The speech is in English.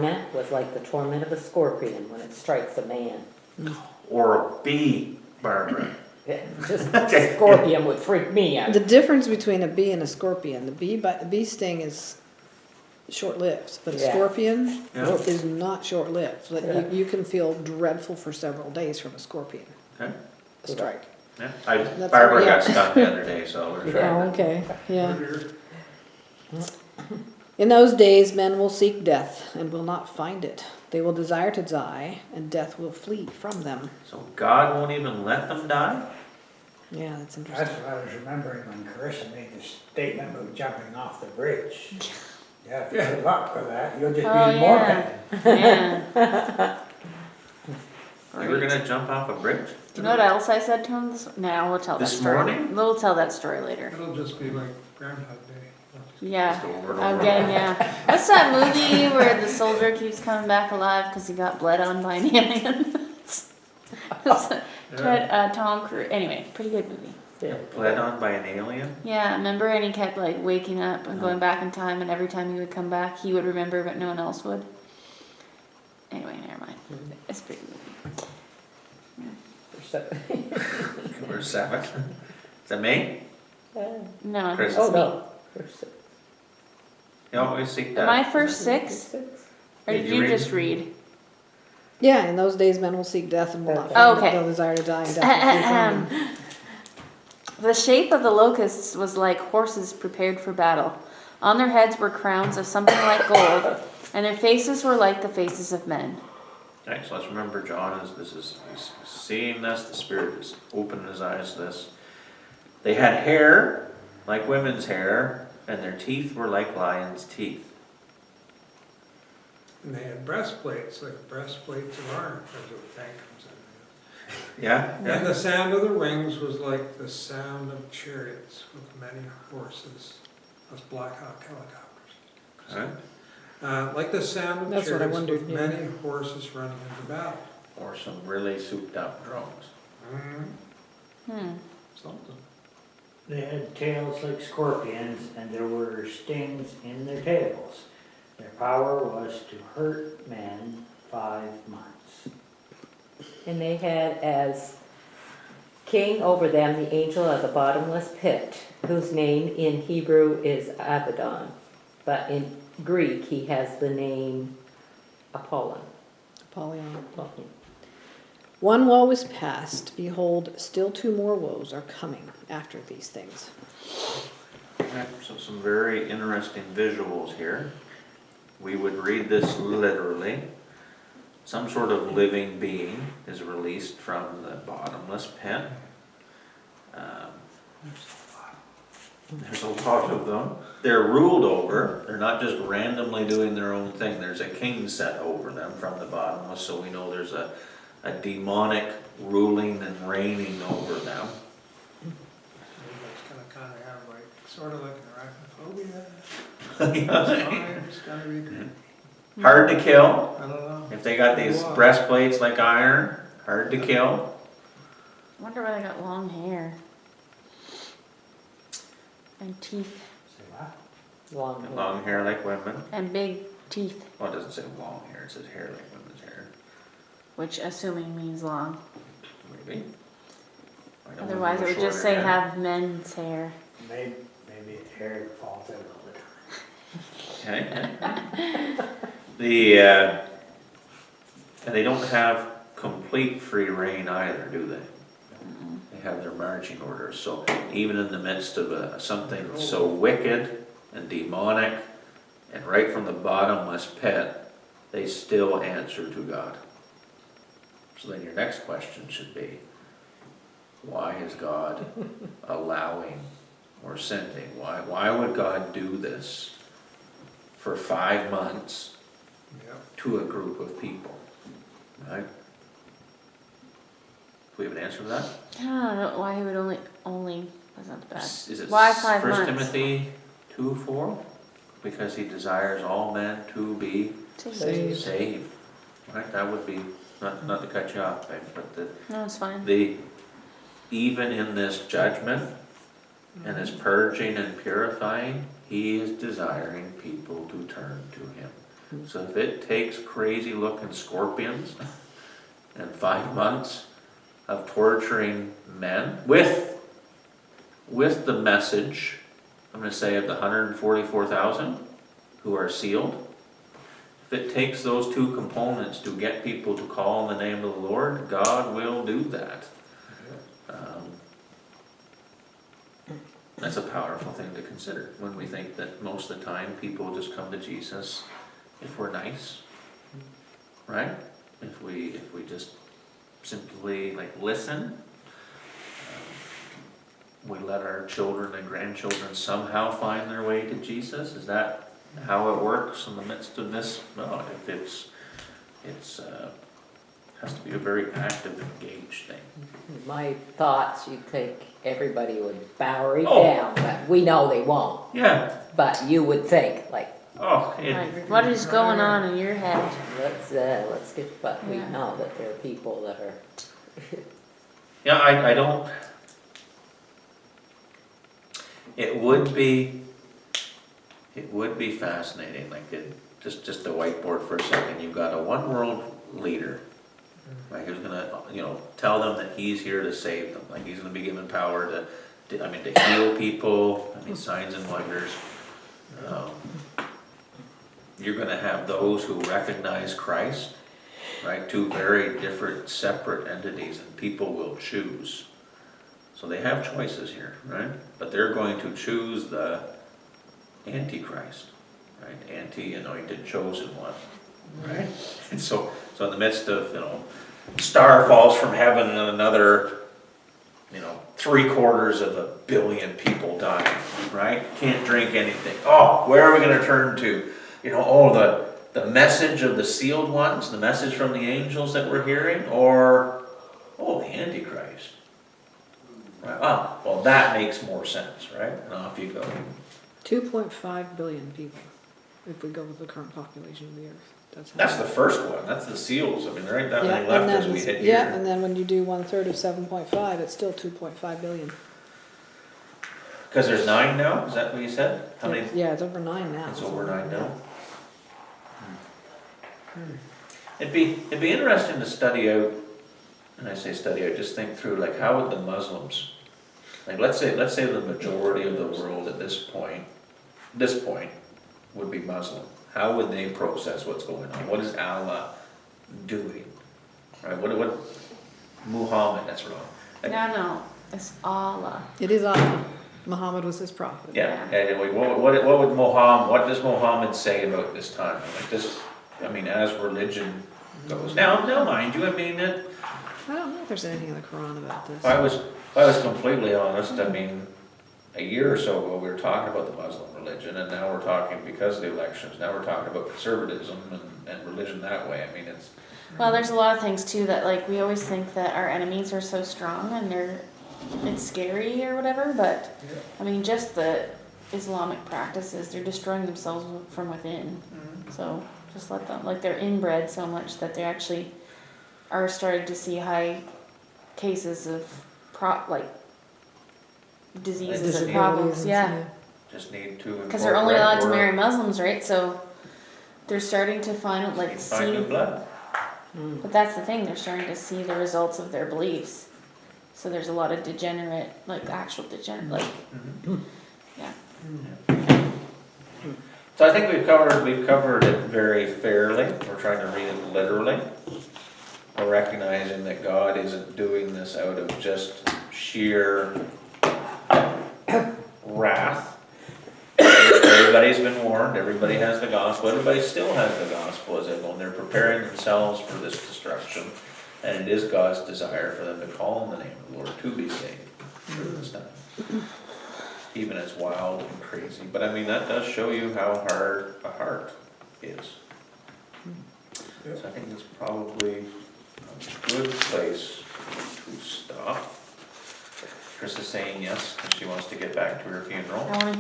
torment was like the torment of a scorpion when it strikes a man. Or a bee, Barbara. Just scorpion would freak me out. The difference between a bee and a scorpion, the bee sting is short-lived, but a Yeah. scorpion Yeah. is not short-lived. Like, Yeah. you can feel dreadful for several days from a scorpion Okay. strike. Yeah. That's Barbara right, got yeah. stung the other day, so we're Oh, trying to. okay, yeah. In those days, men will seek death and will not find it. They will desire to die, and death will flee from them. So God won't even let them die? Yeah, that's That's interesting. what I was remembering when Carissa made the statement about jumping off the bridge. Yeah, if you live up for that, you'll just Oh, be more yeah. mad. Yeah. You were gonna jump off a bridge? Do you know what else I said to him? No, we'll tell that This story. morning? We'll tell that story later. It'll just be like Groundhog Day. Yeah. Just over and over. Again, yeah. What's that movie where the soldier keeps coming back alive because he got bled on by an alien? Tom Cruise. Anyway, pretty good movie. Yeah. Bled on by an alien? Yeah, remember? And he kept like waking up and going back in time, and every time he would come back, he would remember, but no one else would. Anyway, never mind. It's a pretty good movie. We're 7. Is that me? No, Chris. it's Oh, me. no. You always seek Am I death. first 6? Or Did did you you read? just read? Yeah, in those days, men will seek death and will not Okay. find Okay. it. They'll desire to die, and death will flee from them. The shape of the locusts was like horses prepared for battle. On their heads were crowns of something like gold, and their faces were like the faces of men. Okay, so let's remember John is seeing this, the Spirit is opening his eyes to this. They had hair like women's hair, and their teeth were like lions' teeth. And they had breastplates, like breastplates of iron, that's what tank comes in. Yeah? And the sound of the rings was like the sound of chariots with many horses. That's Black Hawk helicopters. Okay. Like the sound of That's what I chariots with wondered, yeah. many horses running into battle. Or some really souped up drones. Something. They had tails like scorpions, and there were stings in their tails. Their power was to hurt men 5 months. And they had as king over them the angel of the bottomless pit, whose name in Hebrew is Abaddon, but in Greek he has the name Apollyon. Apollyon. One woe is past. Behold, still 2 more woes are coming after these things. Okay, so some very interesting visuals here. We would read this literally. Some sort of living being is released from the bottomless pit. There's a lot of them. They're ruled over. They're not just randomly doing their own thing. There's a king set over them from the bottomless, so we know there's a demonic ruling and reigning over them. You guys kind of have like, sort of like an arachnophobia. It's fine, it's gotta be good. Hard to kill. I don't know. If they got these breastplates like iron, hard to kill. I wonder why they got long hair. And teeth. Say what? Long hair like women. And big teeth. Well, it doesn't say long hair, it says hair like women's hair. Which assuming means long. Maybe. I know Otherwise it women would with just say shorter hair. have men's hair. Maybe hair falls out all the time. Okay. And they don't have complete free reign either, do they? They have their marching orders. So even in the midst of something so wicked and demonic, and right from the bottomless pit, they still answer to God. So then your next question should be, why is God allowing or sending? Why would God do this for 5 months Yep. to a group of people? Right? Do we have an answer for that? I don't know why he would only that's not bad. Is it Why 5 1 months? Timothy 2:4? Because he desires all men to be Saved. saved. Right? That would be, not to cut you off, babe, but No, it's fine. even in this judgment and his purging and purifying, he is desiring people to turn to him. So if it takes crazy looking scorpions and 5 months of torturing men with the message, I'm gonna say of the 144,000 who are sealed, if it takes those two components to get people to call on the name of the Lord, God will do that. That's a powerful thing to consider when we think that most of the time people just come to Jesus if we're nice, right? If we just simply like listen, we let our children and grandchildren somehow find their way to Jesus. Is that how it works in the midst of this? No, it's has to be a very active, engaged thing. My thoughts, you'd think everybody would bow right Oh. down, but we know they won't. Yeah. But you would think, like, Oh, Like, what is going on in your head? let's get, but we Yeah. know that there are people that are, yeah. I don't. It would be fascinating. Like just a whiteboard for a second. You've got a one world leader, right? Who's gonna tell them that he's here to save them. Like he's gonna be given power to heal people. I mean signs and wonders. You're gonna have those who recognize Christ, right? Two very different, separate entities, and people will choose. So they have choices here, right? But they're going to choose the Antichrist, right? Anti-anointed chosen one, right? And so in the midst of, star falls from heaven and another, 750 million people dying, right? Can't drink anything. Oh, where are we going to turn to? The message of the sealed ones, the message from the angels that we're hearing, or, the Antichrist. Right. Oh, well, that makes more sense, right? And off you go. 2.5 billion people, if we go with the current population of the earth. That's the first one. That's the seals. I mean, there ain't that many and left then as we hit yeah, here. and then when you do 1/3 of 7.5, it's still 2.5 billion. Because there's 9 now. Is that what you said? How many? Yeah, it's over 9 now. It's over 9 now. It'd be interesting to study out, and I say study out, just think through like how would the Muslims, like let's say the majority of the world at this point would be Muslim. How would they process what's going on? What is Allah doing? Right? What Muhammad? That's wrong. Like, No, it's Allah. It is Allah. Muhammad was his prophet. yeah. And what does Muhammad say about this time? Like this. I mean, as religion goes. Now, mind you, I mean it. I don't know if there's anything in the Quran about this. If I was completely honest, I mean, a year or so ago, we were talking about the Muslim religion, and now we're talking, because of the elections, now we're talking about conservatism and religion that way. I mean, it's... Well, there's a lot of things too that like we always think that our enemies are so strong and it's scary or whatever, but I mean just the Islamic practices, they're destroying themselves from within. So just let them, like they're inbred so much that they actually are starting to see high cases of diseases or problems. Yeah. Just need to... Because they're only allowed to marry Muslims, right? So they're starting to find Find new blood. But that's the thing, they're starting to see the results of their beliefs. So there's a lot of degenerate, actual degenerate, yeah. So I think we've covered it very fairly. We're trying to read it literally. We're recognizing that God isn't doing this out of just sheer wrath. Everybody's been warned, everybody has the gospel, everybody still has the gospel as they go, and they're preparing themselves for this destruction. And it is God's desire for them to call on the name of the Lord to be saved through this time. Even as wild and crazy. But I mean, that does show you how hard a heart is. So I think it's probably a good place to stop. Chris is saying yes, and she wants to get back to her funeral. I wanna